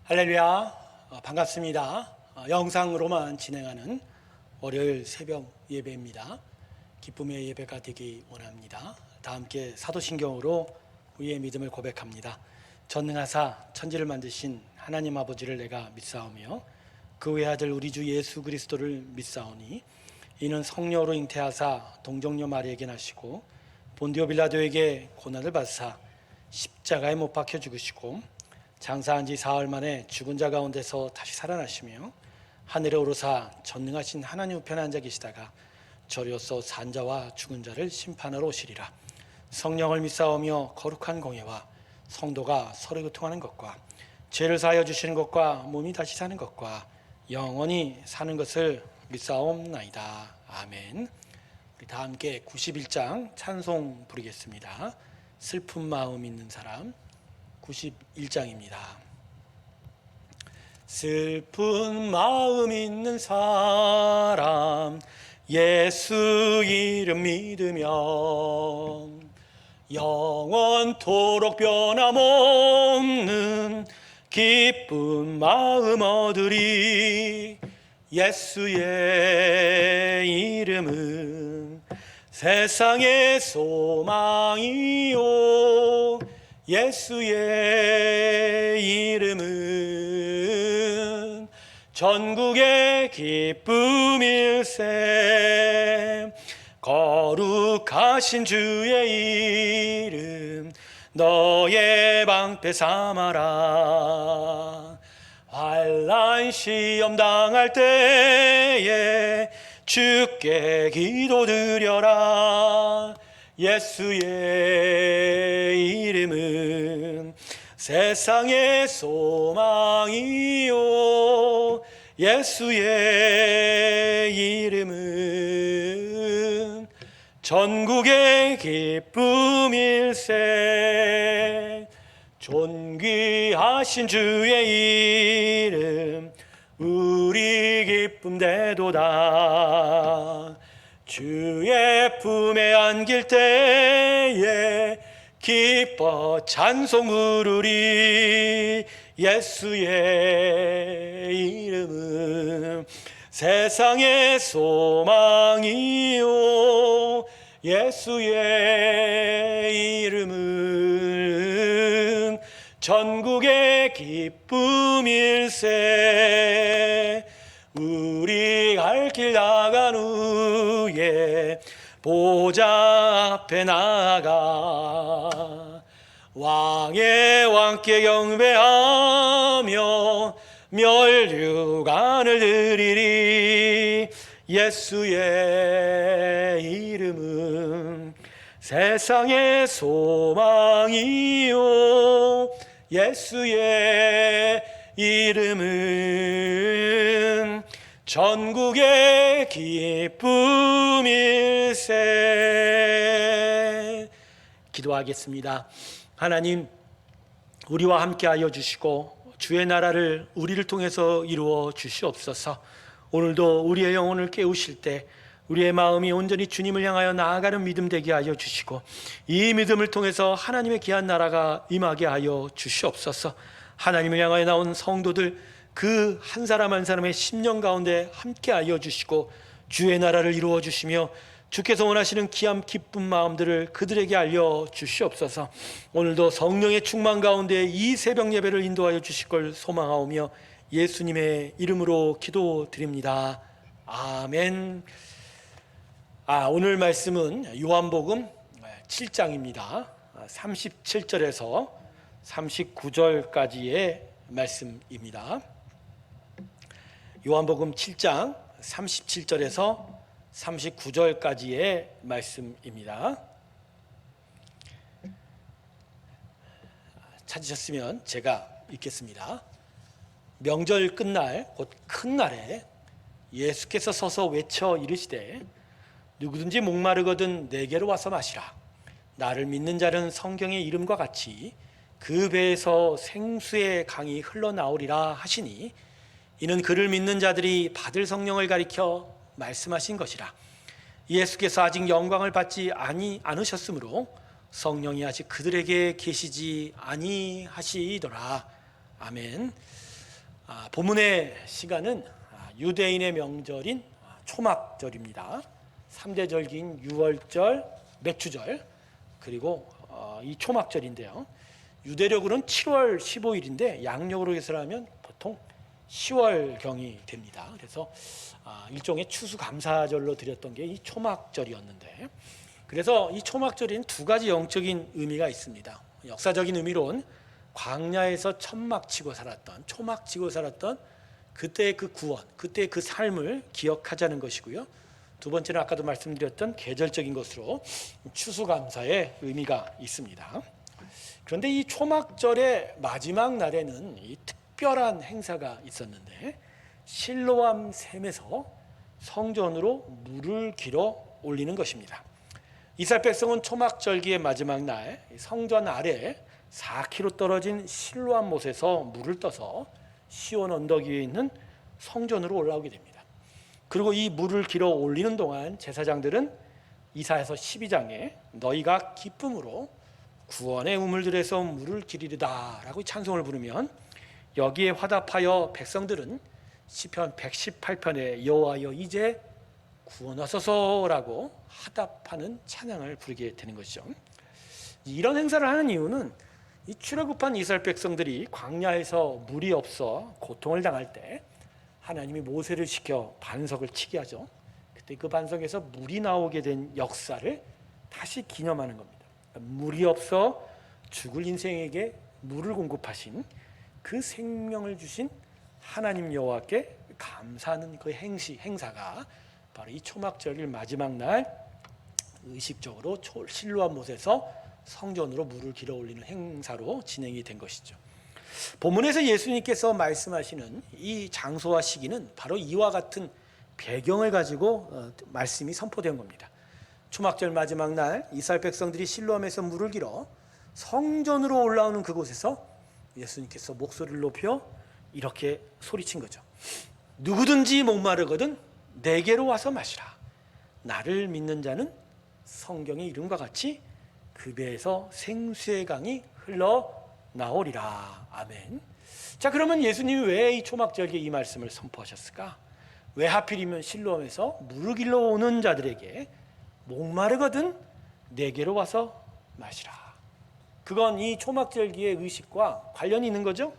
할렐루야, 반갑습니다. 영상으로만 진행하는 월요일 새벽 예배입니다. 기쁨의 예배가 되기 원합니다. 다 함께 사도신경으로 우리의 믿음을 고백합니다. 전능하사 천지를 만드신 하나님 아버지를 내가 믿사오며 그 외아들 우리 주 예수 그리스도를 믿사오니 이는 성령으로 잉태하사 동정녀 마리에게 나시고 본디오 빌라도에게 고난을 받으사 십자가에 못 박혀 죽으시고 장사한 지 사흘 만에 죽은 자 가운데서 다시 살아나시며 하늘에 오르사 전능하신 하나님 우편에 앉아 계시다가 저리로서 산 자와 죽은 자를 심판하러 오시리라. 성령을 믿사오며 거룩한 공예와 성도가 서로 교통하는 것과 죄를 사하여 주시는 것과 몸이 다시 사는 것과 영원히 사는 것을 믿사옵나이다. 아멘. 우리 다 함께 91장 찬송 부르겠습니다. 슬픈 마음 있는 사람 91장입니다. 슬픈 마음 있는 사람 예수 이름 믿으며 영원토록 변함없는 기쁜 마음 얻으리. 예수의 이름은 세상의 소망이요 예수의 이름은 전국의 기쁨일세. 거룩하신 주의 이름 너의 방패 삼아라. 환난 시험 당할 때에 주께 기도드려라. 예수의 이름은 세상의 소망이요 예수의 이름은 전국의 기쁨일세. 존귀하신 주의 이름 우리 기쁨 되도다. 주의 품에 안길 때에 기뻐 찬송 부르리. 예수의 이름은 세상의 소망이요 예수의 이름은 전국의 기쁨일세. 우리 갈 길 나간 후에 보좌 앞에 나아가 왕의 왕께 경배하며 멸류관을 드리리. 예수의 이름은 세상의 소망이요 예수의 이름은 전국의 기쁨일세. 기도하겠습니다. 하나님, 우리와 함께하여 주시고 주의 나라를 우리를 통해서 이루어 주시옵소서. 오늘도 우리의 영혼을 깨우실 때 우리의 마음이 온전히 주님을 향하여 나아가는 믿음 되게 하여 주시고 이 믿음을 통해서 하나님의 귀한 나라가 임하게 하여 주시옵소서. 하나님을 향하여 나온 성도들 그 한 사람 한 사람의 심령 가운데 함께하여 주시고 주의 나라를 이루어 주시며 주께서 원하시는 귀함 기쁜 마음들을 그들에게 알려 주시옵소서. 오늘도 성령의 충만 가운데 이 새벽 예배를 인도하여 주실 걸 소망하오며 예수님의 이름으로 기도드립니다. 아멘. 오늘 말씀은 요한복음 7장입니다. 37절에서 39절까지의 말씀입니다. 요한복음 7장 37절에서 39절까지의 말씀입니다. 찾으셨으면 제가 읽겠습니다. 명절 끝날 곧 큰 날에 예수께서 서서 외쳐 이르시되 누구든지 목마르거든 내게로 와서 마시라. 나를 믿는 자는 성경의 이름과 같이 그 배에서 생수의 강이 흘러나오리라 하시니 이는 그를 믿는 자들이 받을 성령을 가리켜 말씀하신 것이라. 예수께서 아직 영광을 받지 않으셨으므로 성령이 아직 그들에게 계시지 아니하시더라. 아멘. 본문의 시간은 유대인의 명절인 초막절입니다. 3대 절기인 유월절, 맥주절, 그리고 이 초막절인데요. 유대력으로는 7월 15일인데 양력으로 계산하면 보통 10월경이 됩니다. 그래서 일종의 추수감사절로 드렸던 게 이 초막절이었는데, 그래서 이 초막절에는 두 가지 영적인 의미가 있습니다. 역사적인 의미로는 광야에서 천막 치고 살았던, 초막 치고 살았던 그때의 그 구원, 그때의 그 삶을 기억하자는 것이고요. 두 번째는 아까도 말씀드렸던 계절적인 것으로 추수감사의 의미가 있습니다. 그런데 이 초막절의 마지막 날에는 이 특별한 행사가 있었는데, 실로암 샘에서 성전으로 물을 길어 올리는 것입니다. 이스라엘 백성은 초막절기의 마지막 날 성전 아래 4km 떨어진 실로암 못에서 물을 떠서 시온 언덕 위에 있는 성전으로 올라오게 됩니다. 그리고 이 물을 길어 올리는 동안 제사장들은 이사야서 12장에 너희가 기쁨으로 구원의 우물들에서 물을 기리리다 라고 찬송을 부르면, 여기에 화답하여 백성들은 시편 118편에 여호와여 이제 구원하소서라고 화답하는 찬양을 부르게 되는 것이죠. 이런 행사를 하는 이유는 이 출애굽한 이스라엘 백성들이 광야에서 물이 없어 고통을 당할 때 하나님이 모세를 시켜 반석을 치게 하죠. 그때 그 반석에서 물이 나오게 된 역사를 다시 기념하는 겁니다. 물이 없어 죽을 인생에게 물을 공급하신 그 생명을 주신 하나님 여호와께 감사하는 그 행사가 바로 이 초막절일 마지막 날 의식적으로 실로암 못에서 성전으로 물을 길어 올리는 행사로 진행이 된 것이죠. 본문에서 예수님께서 말씀하시는 이 장소와 시기는 바로 이와 같은 배경을 가지고 말씀이 선포된 겁니다. 초막절 마지막 날 이스라엘 백성들이 실로암에서 물을 길어 성전으로 올라오는 그곳에서 예수님께서 목소리를 높여 이렇게 소리친 거죠. 누구든지 목마르거든 내게로 와서 마시라. 나를 믿는 자는 성경의 이름과 같이 그 배에서 생수의 강이 흘러나오리라. 아멘. 자, 그러면 예수님이 왜 이 초막절기에 이 말씀을 선포하셨을까? 왜 하필이면 실로암에서 물을 길러 오는 자들에게 목마르거든 내게로 와서 마시라. 그건 이 초막절기의 의식과 관련이 있는 거죠.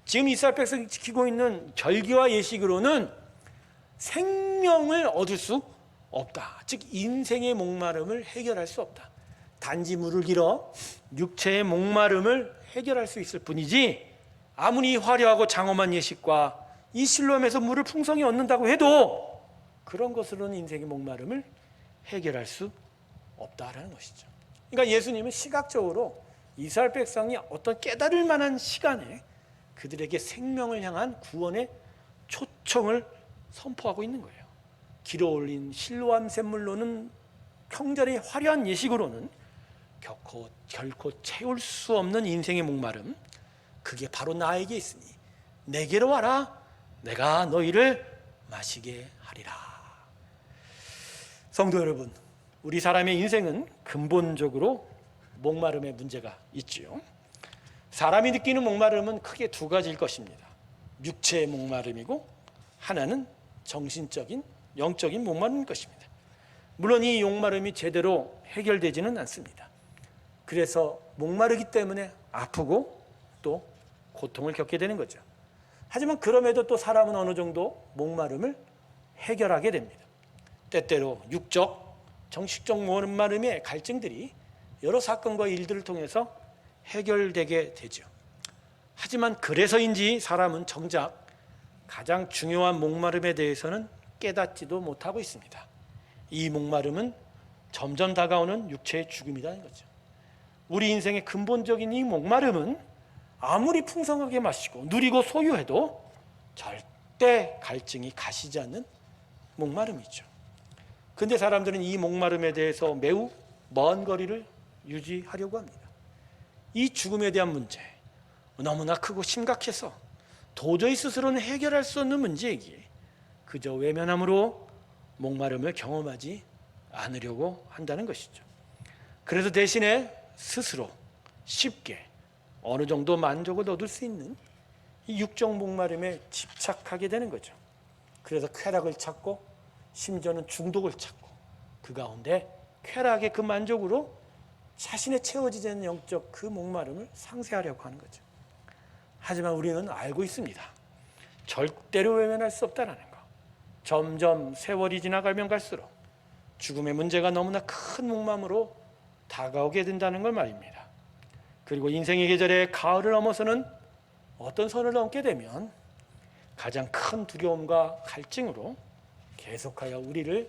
지금 이스라엘 백성이 지키고 있는 절기와 예식으로는 생명을 얻을 수 없다. 즉 인생의 목마름을 해결할 수 없다. 단지 물을 길어 육체의 목마름을 해결할 수 있을 뿐이지, 아무리 화려하고 장엄한 예식과 이 실로암에서 물을 풍성히 얻는다고 해도 그런 것으로는 인생의 목마름을 해결할 수 없다라는 것이죠. 그러니까 예수님은 시각적으로 이스라엘 백성이 어떤 깨달을 만한 시간에 그들에게 생명을 향한 구원의 초청을 선포하고 있는 거예요. 길어 올린 실로암 샘물로는 평전의 화려한 예식으로는 결코 채울 수 없는 인생의 목마름, 그게 바로 나에게 있으니 내게로 와라. 내가 너희를 마시게 하리라. 성도 여러분, 우리 사람의 인생은 근본적으로 목마름의 문제가 있지요. 사람이 느끼는 목마름은 크게 두 가지일 것입니다. 육체의 목마름이고 하나는 정신적인, 영적인 목마름일 것입니다. 물론 이 목마름이 제대로 해결되지는 않습니다. 그래서 목마르기 때문에 아프고 또 고통을 겪게 되는 거죠. 하지만 그럼에도 또 사람은 어느 정도 목마름을 해결하게 됩니다. 때때로 육적, 정식적 목마름의 갈증들이 여러 사건과 일들을 통해서 해결되게 되죠. 하지만 그래서인지 사람은 정작 가장 중요한 목마름에 대해서는 깨닫지도 못하고 있습니다. 이 목마름은 점점 다가오는 육체의 죽음이라는 거죠. 우리 인생의 근본적인 이 목마름은 아무리 풍성하게 마시고 누리고 소유해도 절대 갈증이 가시지 않는 목마름이죠. 그런데 사람들은 이 목마름에 대해서 매우 먼 거리를 유지하려고 합니다. 이 죽음에 대한 문제, 너무나 크고 심각해서 도저히 스스로는 해결할 수 없는 문제이기에 그저 외면함으로 목마름을 경험하지 않으려고 한다는 것이죠. 그래서 대신에 스스로 쉽게 어느 정도 만족을 얻을 수 있는 이 육적 목마름에 집착하게 되는 거죠. 그래서 쾌락을 찾고 심지어는 중독을 찾고 그 가운데 쾌락의 그 만족으로 자신의 채워지지 않는 영적 그 목마름을 상쇄하려고 하는 거죠. 하지만 우리는 알고 있습니다. 절대로 외면할 수 없다는 거. 점점 세월이 지나가면 갈수록 죽음의 문제가 너무나 큰 목마름으로 다가오게 된다는 걸 말입니다. 그리고 인생의 계절에 가을을 넘어서는 어떤 선을 넘게 되면 가장 큰 두려움과 갈증으로 계속하여 우리를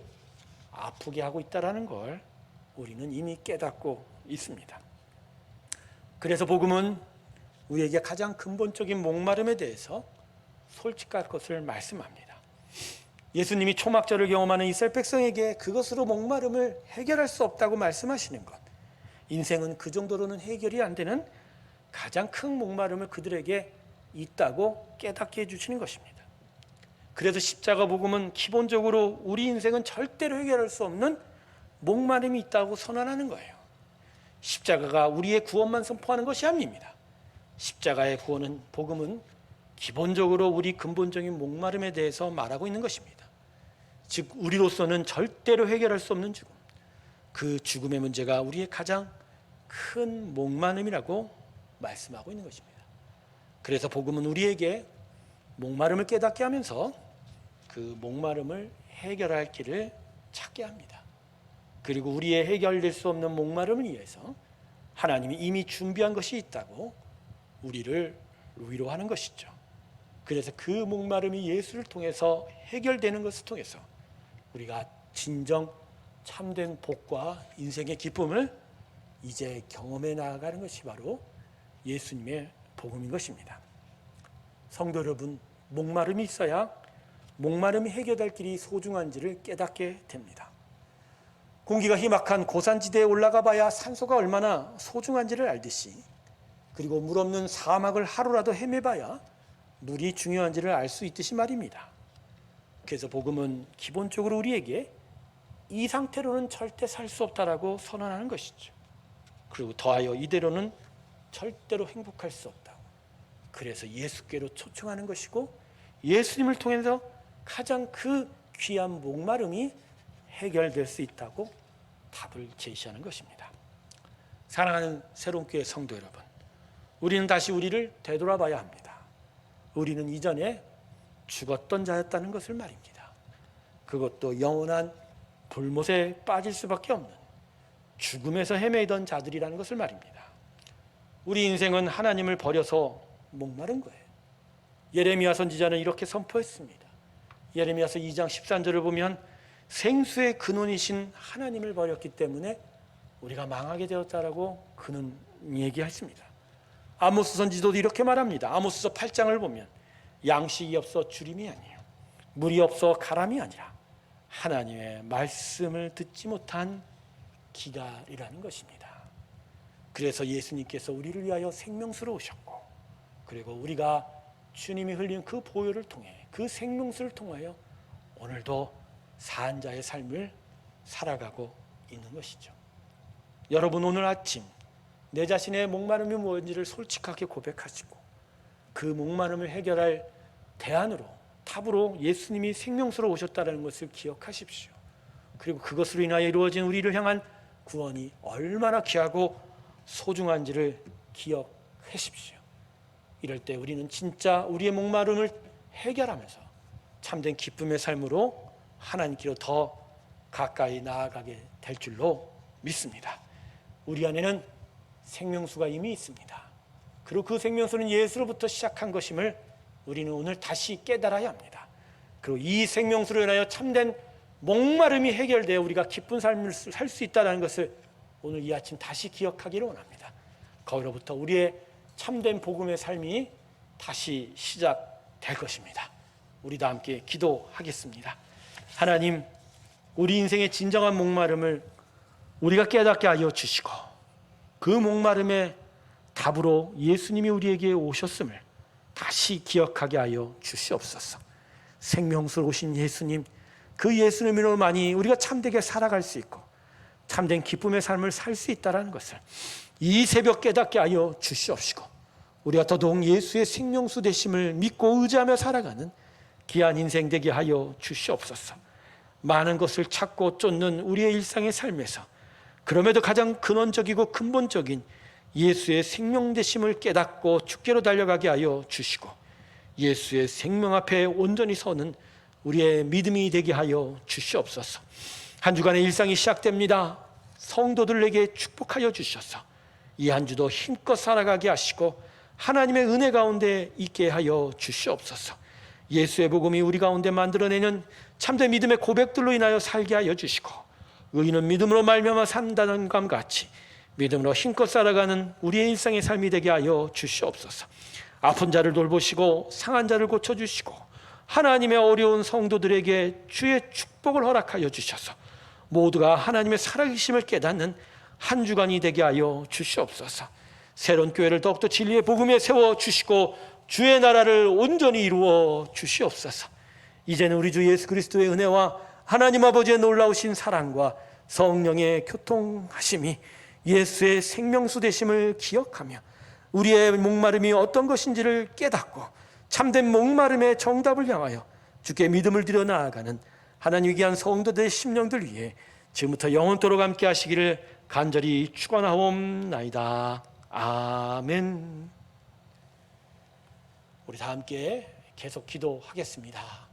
아프게 하고 있다는 걸 우리는 이미 깨닫고 있습니다. 그래서 복음은 우리에게 가장 근본적인 목마름에 대해서 솔직할 것을 말씀합니다. 예수님이 초막절을 경험하는 이스라엘 백성에게 그것으로 목마름을 해결할 수 없다고 말씀하시는 것, 인생은 그 정도로는 해결이 안 되는 가장 큰 목마름을 그들에게 있다고 깨닫게 해주시는 것입니다. 그래서 십자가 복음은 기본적으로 우리 인생은 절대로 해결할 수 없는 목마름이 있다고 선언하는 거예요. 십자가가 우리의 구원만 선포하는 것이 아닙니다. 십자가의 구원은, 복음은 기본적으로 우리 근본적인 목마름에 대해서 말하고 있는 것입니다. 즉 우리로서는 절대로 해결할 수 없는 죽음, 그 죽음의 문제가 우리의 가장 큰 목마름이라고 말씀하고 있는 것입니다. 그래서 복음은 우리에게 목마름을 깨닫게 하면서 그 목마름을 해결할 길을 찾게 합니다. 그리고 우리의 해결될 수 없는 목마름을 위해서 하나님이 이미 준비한 것이 있다고 우리를 위로하는 것이죠. 그래서 그 목마름이 예수를 통해서 해결되는 것을 통해서 우리가 진정 참된 복과 인생의 기쁨을 이제 경험해 나아가는 것이 바로 예수님의 복음인 것입니다. 성도 여러분, 목마름이 있어야 목마름이 해결될 길이 소중한지를 깨닫게 됩니다. 공기가 희박한 고산지대에 올라가 봐야 산소가 얼마나 소중한지를 알듯이, 그리고 물 없는 사막을 하루라도 헤매봐야 물이 중요한지를 알 수 있듯이 말입니다. 그래서 복음은 기본적으로 우리에게 이 상태로는 절대 살 수 없다라고 선언하는 것이죠. 그리고 더하여 이대로는 절대로 행복할 수 없다고. 그래서 예수께로 초청하는 것이고 예수님을 통해서 가장 그 귀한 목마름이 해결될 수 있다고 답을 제시하는 것입니다. 사랑하는 새로운교회 성도 여러분, 우리는 다시 우리를 되돌아봐야 합니다. 우리는 이전에 죽었던 자였다는 것을 말입니다. 그것도 영원한 불못에 빠질 수밖에 없는 죽음에서 헤매이던 자들이라는 것을 말입니다. 우리 인생은 하나님을 버려서 목마른 거예요. 예레미야 선지자는 이렇게 선포했습니다. 예레미야서 2장 13절을 보면 생수의 근원이신 하나님을 버렸기 때문에 우리가 망하게 되었다라고 그는 얘기했습니다. 아모스 선지자도 이렇게 말합니다. 아모스서 8장을 보면 양식이 없어 주림이 아니에요, 물이 없어 가람이 아니라 하나님의 말씀을 듣지 못한 기갈이라는 것입니다. 그래서 예수님께서 우리를 위하여 생명수로 오셨고, 그리고 우리가 주님이 흘린 그 보혈을 통해 그 생명수를 통하여 오늘도 산 자의 삶을 살아가고 있는 것이죠. 여러분, 오늘 아침 내 자신의 목마름이 무엇인지를 솔직하게 고백하시고 그 목마름을 해결할 대안으로, 답으로 예수님이 생명수로 오셨다는 것을 기억하십시오. 그리고 그것으로 인하여 이루어진 우리를 향한 구원이 얼마나 귀하고 소중한지를 기억하십시오. 이럴 때 우리는 진짜 우리의 목마름을 해결하면서 참된 기쁨의 삶으로 하나님께로 더 가까이 나아가게 될 줄로 믿습니다. 우리 안에는 생명수가 이미 있습니다. 그리고 그 생명수는 예수로부터 시작한 것임을 우리는 오늘 다시 깨달아야 합니다. 그리고 이 생명수로 인하여 참된 목마름이 해결되어 우리가 기쁜 삶을 살 수 있다는 것을 오늘 이 아침 다시 기억하기를 원합니다. 거기로부터 우리의 참된 복음의 삶이 다시 시작될 것입니다. 우리 다 함께 기도하겠습니다. 하나님, 우리 인생의 진정한 목마름을 우리가 깨닫게 하여 주시고 그 목마름의 답으로 예수님이 우리에게 오셨음을 다시 기억하게 하여 주시옵소서. 생명수로 오신 예수님, 그 예수님으로만이 우리가 참되게 살아갈 수 있고 참된 기쁨의 삶을 살 수 있다는 것을 이 새벽 깨닫게 하여 주시옵시고 우리가 더더욱 예수의 생명수 되심을 믿고 의지하며 살아가는 귀한 인생 되게 하여 주시옵소서. 많은 것을 찾고 쫓는 우리의 일상의 삶에서 그럼에도 가장 근원적이고 근본적인 예수의 생명 되심을 깨닫고 주께로 달려가게 하여 주시고, 예수의 생명 앞에 온전히 서는 우리의 믿음이 되게 하여 주시옵소서. 한 주간의 일상이 시작됩니다. 성도들에게 축복하여 주셔서 이 한 주도 힘껏 살아가게 하시고 하나님의 은혜 가운데 있게 하여 주시옵소서. 예수의 복음이 우리 가운데 만들어내는 참된 믿음의 고백들로 인하여 살게 하여 주시고, 의인은 믿음으로 말미암아 산다는 것 같이 믿음으로 힘껏 살아가는 우리의 일상의 삶이 되게 하여 주시옵소서. 아픈 자를 돌보시고 상한 자를 고쳐주시고 하나님의 어려운 성도들에게 주의 축복을 허락하여 주셔서 모두가 하나님의 살아계심을 깨닫는 한 주간이 되게 하여 주시옵소서. 새로운 교회를 더욱더 진리의 복음에 세워주시고 주의 나라를 온전히 이루어 주시옵소서. 이제는 우리 주 예수 그리스도의 은혜와 하나님 아버지의 놀라우신 사랑과 성령의 교통하심이 예수의 생명수 되심을 기억하며 우리의 목마름이 어떤 것인지를 깨닫고 참된 목마름의 정답을 향하여 주께 믿음을 드려 나아가는 하나님 귀한 성도들의 심령들 위해 지금부터 영원토록 함께 하시기를 간절히 축원하옵나이다. 아멘. 우리 다 함께 계속 기도하겠습니다.